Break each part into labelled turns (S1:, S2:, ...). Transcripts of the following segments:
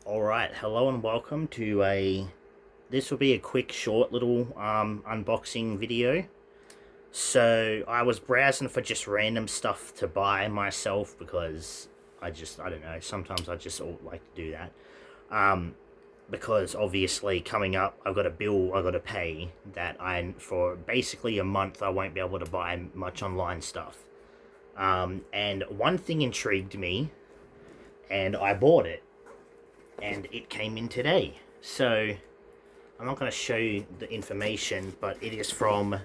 S1: Alright, hello and welcome to this will be a quick short little unboxing video. So I was browsing for just random stuff to buy myself because I don't know, sometimes I just like to do that. Because obviously coming up I've got a bill I gotta pay that for basically a month I won't be able to buy much online stuff. And one thing intrigued me and I bought it and it came in today. So I'm not going to show you the information, but it is from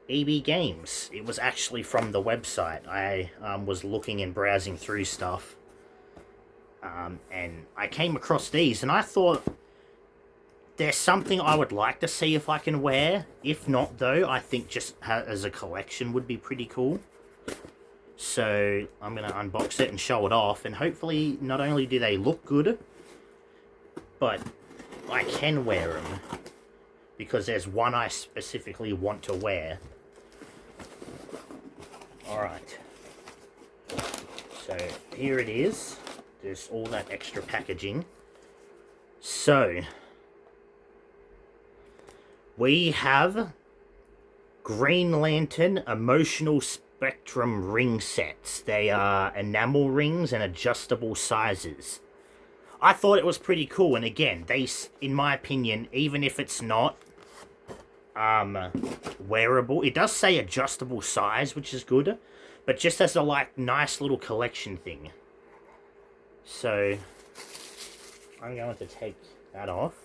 S1: EB Games. It was actually from the website. I was looking and browsing through stuff, and I came across these, and I thought there's something I would like to see if I can wear. If not, though, I think just as a collection would be pretty cool. So I'm going to unbox it and show it off, and hopefully not only do they look good, but I can wear them because there's one I specifically want to wear. Alright, so here it is. There's all that extra packaging. So we have Green Lantern Emotional Spectrum ring sets. They are enamel rings and adjustable sizes. I thought it was pretty cool, and again, in my opinion, even if it's not wearable, it does say adjustable size, which is good, but just as a nice little collection thing. So I'm going to take that off.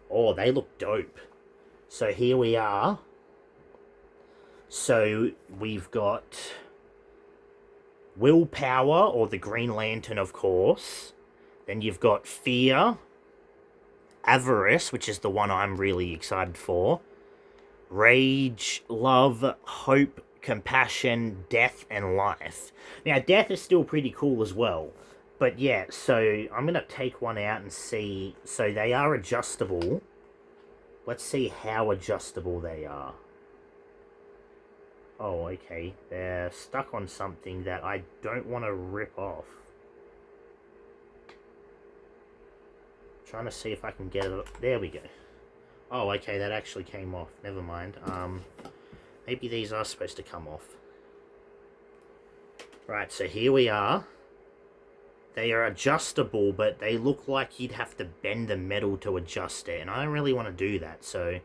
S1: Oh, they look dope. So here we are. So we've got Willpower, or the Green Lantern, of course. Then you've got Fear, Avarice, which is the one I'm really excited for, Rage, Love, Hope, Compassion, Death, and Life. Now, Death is still pretty cool as well. But yeah, so I'm going to take one out and see. So they are adjustable. Let's see how adjustable they are. Oh, okay. They're stuck on something that I don't want to rip off. Trying to see if I can get it. There we go. Oh, okay, that actually came off. Never mind. Maybe these are supposed to come off. Right, so here we are. They are adjustable, but they look like you'd have to bend the metal to adjust it, and I don't really want to do that, so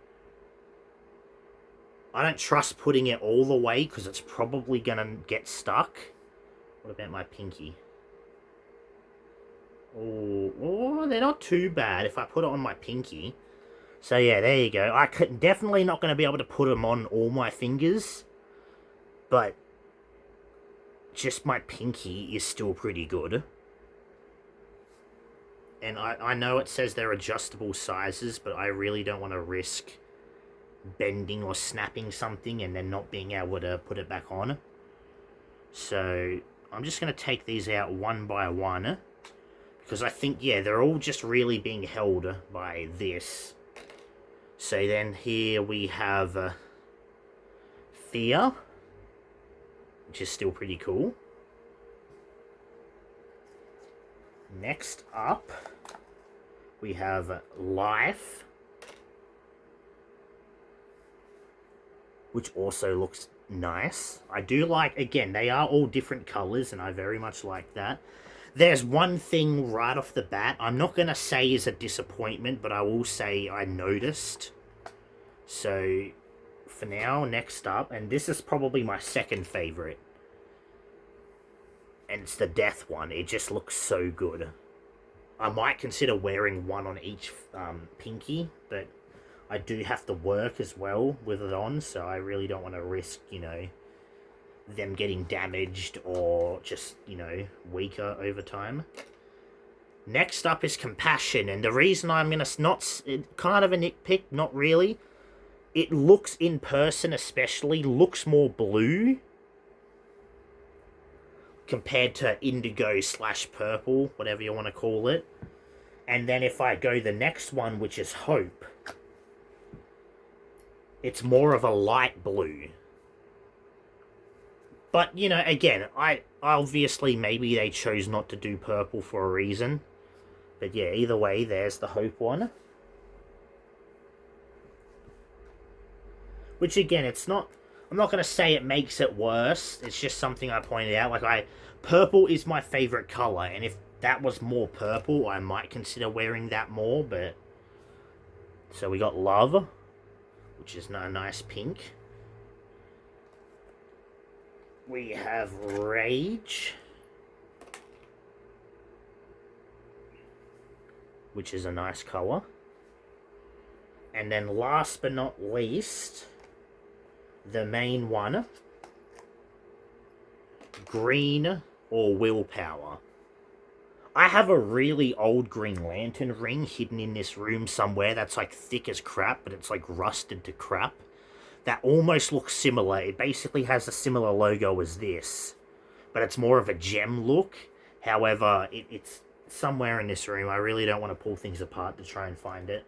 S1: I don't trust putting it all the way because it's probably gonna get stuck. What about my pinky? Oh, they're not too bad if I put it on my pinky. So yeah, there you go. Definitely not going to be able to put them on all my fingers, but just my pinky is still pretty good. And I know it says they're adjustable sizes, but I really don't want to risk bending or snapping something and then not being able to put it back on. So I'm just going to take these out one by one. Because I think, yeah, they're all just really being held by this. So then here we have Fear, which is still pretty cool. Next up, we have Life, which also looks nice. I do like, again, they are all different colors, and I very much like that. There's one thing right off the bat, I'm not going to say is a disappointment, but I will say I noticed. So, for now, next up, and this is probably my second favorite, and it's the Death one. It just looks so good. I might consider wearing one on each pinky, but I do have to work as well with it on, so I really don't want to risk, them getting damaged or just, weaker over time. Next up is Compassion, and the reason I'm going to kind of a nitpick, not really. It looks in person especially, looks more blue compared to indigo / purple, whatever you want to call it. And then if I go the next one, which is Hope, it's more of a light blue. But, again, I obviously maybe they chose not to do purple for a reason. But yeah, either way, there's the Hope one. Which again, it's not... I'm not going to say it makes it worse. It's just something I pointed out. Like, purple is my favorite color, and if that was more purple, I might consider wearing that more, but... So we got Love, which is a nice pink. We have Rage, which is a nice color. And then last but not least, the main one, Green or Willpower. I have a really old Green Lantern ring hidden in this room somewhere that's like thick as crap, but it's like rusted to crap. That almost looks similar. It basically has a similar logo as this, but it's more of a gem look. However, it's somewhere in this room. I really don't want to pull things apart to try and find it.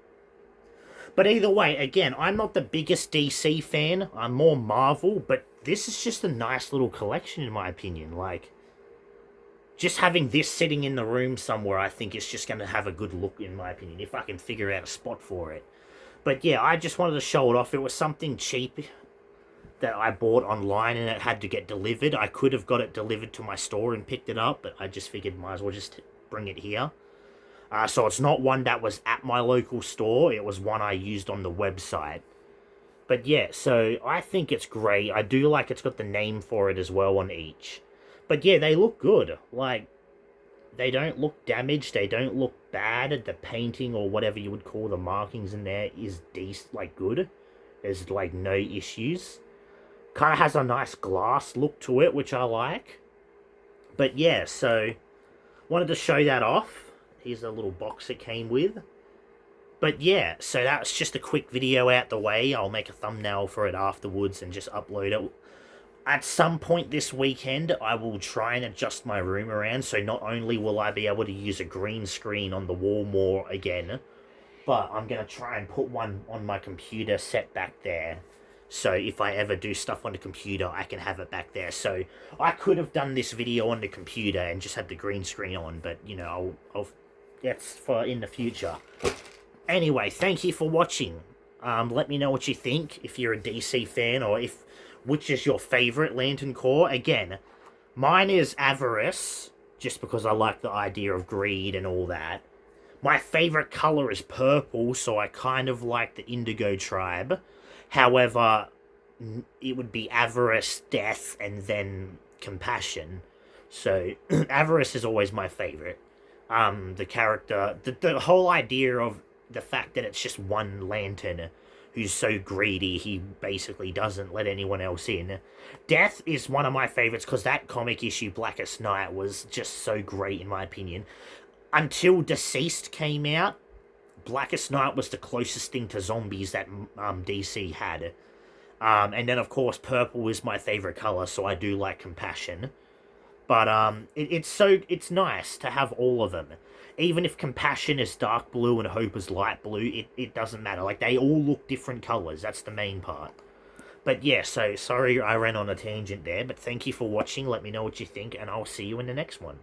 S1: But either way, again, I'm not the biggest DC fan. I'm more Marvel, but this is just a nice little collection in my opinion. Like, just having this sitting in the room somewhere, I think is just going to have a good look in my opinion, if I can figure out a spot for it. But yeah, I just wanted to show it off. It was something cheap that I bought online and it had to get delivered. I could have got it delivered to my store and picked it up, but I just figured might as well just bring it here. So it's not one that was at my local store. It was one I used on the website. But yeah, so I think it's great. I do like it's got the name for it as well on each. But yeah, they look good. Like, they don't look damaged. They don't look bad. The painting or whatever you would call the markings in there is decent, like good. There's like no issues. Kind of has a nice glass look to it, which I like. But yeah, so wanted to show that off. Here's a little box it came with. But yeah, so that's just a quick video out the way. I'll make a thumbnail for it afterwards and just upload it. At some point this weekend, I will try and adjust my room around, so not only will I be able to use a green screen on the wall more again, but I'm going to try and put one on my computer set back there. So if I ever do stuff on the computer, I can have it back there. So I could have done this video on the computer and just had the green screen on, but, you know, that's for in the future. Anyway, thank you for watching. Let me know what you think, if you're a DC fan, or which is your favorite Lantern Corps. Again, mine is Avarice, just because I like the idea of greed and all that. My favorite color is purple, so I kind of like the Indigo Tribe. However, it would be Avarice, Death, and then Compassion. So, Avarice is always my favorite. The character, the whole idea of the fact that it's just one lantern who's so greedy he basically doesn't let anyone else in. Death is one of my favorites because that comic issue, Blackest Night, was just so great in my opinion. Until Deceased came out, Blackest Night was the closest thing to zombies that DC had. And then of course purple is my favorite color, so I do like Compassion. But it's nice to have all of them. Even if Compassion is dark blue and Hope is light blue, it doesn't matter. Like, they all look different colors. That's the main part. But yeah, so sorry I ran on a tangent there, but thank you for watching. Let me know what you think, and I'll see you in the next one.